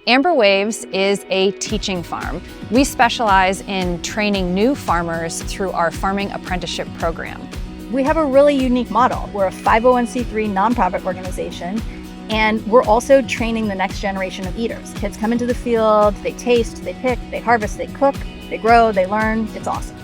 Amber Waves is a teaching farm. We specialize in training new farmers through our farming apprenticeship program. We have a really unique model. We're a 501c3 nonprofit organization, and we're also training the next generation of eaters. Kids come into the field, they taste, they pick, they harvest, they cook, they grow, they learn. It's awesome.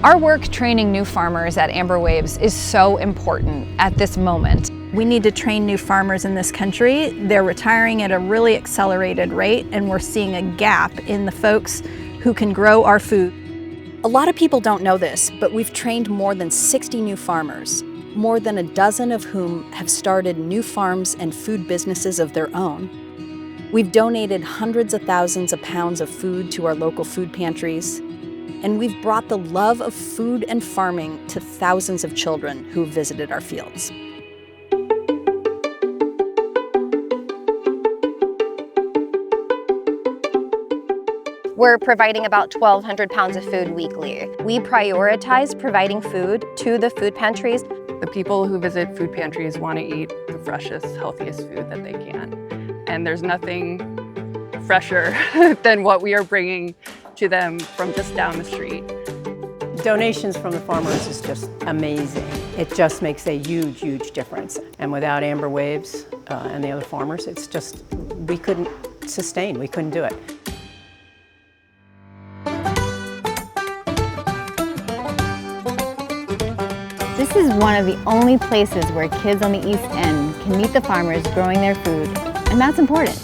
Our work training new farmers at Amber Waves is so important at this moment. We need to train new farmers in this country. They're retiring at a really accelerated rate, and we're seeing a gap in the folks who can grow our food. A lot of people don't know this, but we've trained more than 60 new farmers, more than a dozen of whom have started new farms and food businesses of their own. We've donated hundreds of thousands of pounds of food to our local food pantries, and we've brought the love of food and farming to thousands of children who have visited our fields. We're providing about 1,200 pounds of food weekly. We prioritize providing food to the food pantries. The people who visit food pantries want to eat the freshest, healthiest food that they can. And there's nothing fresher than what we are bringing to them from just down the street. Donations from the farmers is just amazing. It just makes a huge, huge difference. And without Amber Waves and the other farmers, it's just, we couldn't sustain, we couldn't do it. This is one of the only places where kids on the East End can meet the farmers growing their food, and that's important.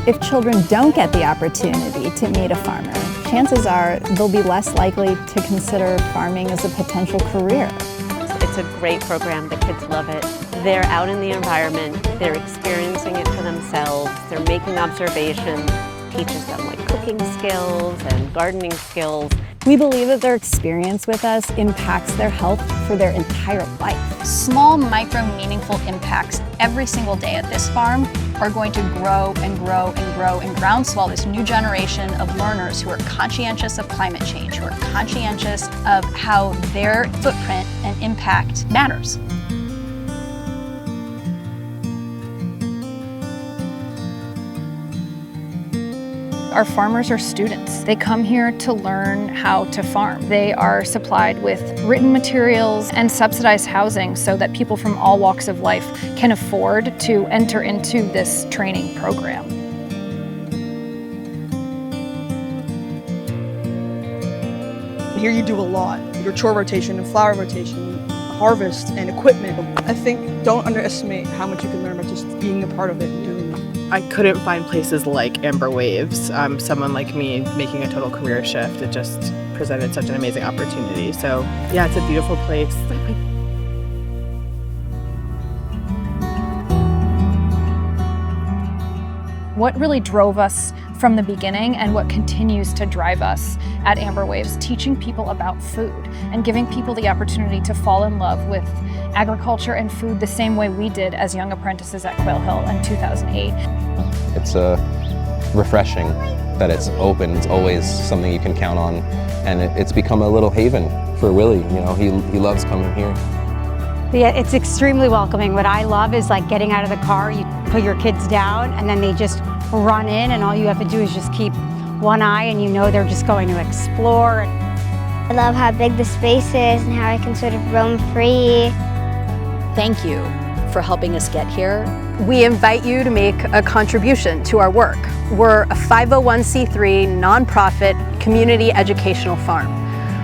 If children don't get the opportunity to meet a farmer, chances are they'll be less likely to consider farming as a potential career. It's a great program. The kids love it. They're out in the environment. They're experiencing it for themselves. They're making observations. Teaches them like cooking skills and gardening skills. We believe that their experience with us impacts their health for their entire life. Small, micro, meaningful impacts every single day at this farm are going to grow and grow and grow and groundswell this new generation of learners who are conscientious of climate change, who are conscientious of how their footprint and impact matters. Our farmers are students. They come here to learn how to farm. They are supplied with written materials and subsidized housing so that people from all walks of life can afford to enter into this training program. Here you do a lot. Your chore rotation and flower rotation, harvest and equipment. I think don't underestimate how much you can learn by just being a part of it and doing it. I couldn't find places like Amber Waves. Someone like me making a total career shift, it just presented such an amazing opportunity. So yeah, it's a beautiful place. What really drove us from the beginning and what continues to drive us at Amber Waves, teaching people about food and giving people the opportunity to fall in love with agriculture and food the same way we did as young apprentices at Quail Hill in 2008. It's refreshing that it's open. It's always something you can count on, and it's become a little haven for Willie. You know, he loves coming here. Yeah, it's extremely welcoming. What I love is like getting out of the car, you put your kids down, and then they just run in, and all you have to do is just keep one eye, and you know they're just going to explore. I love how big the space is and how I can sort of roam free. Thank you for helping us get here. We invite you to make a contribution to our work. We're a 501c3 nonprofit community educational farm.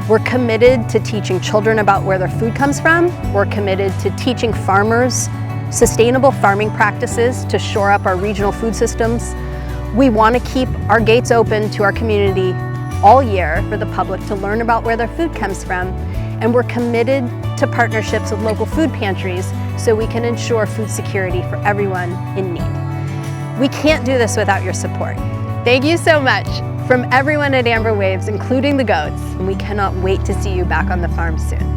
We're committed to teaching children about where their food comes from. We're committed to teaching farmers sustainable farming practices to shore up our regional food systems. We want to keep our gates open to our community all year for the public to learn about where their food comes from. And we're committed to partnerships with local food pantries so we can ensure food security for everyone in need. We can't do this without your support. Thank you so much from everyone at Amber Waves, including the goats, and we cannot wait to see you back on the farm soon.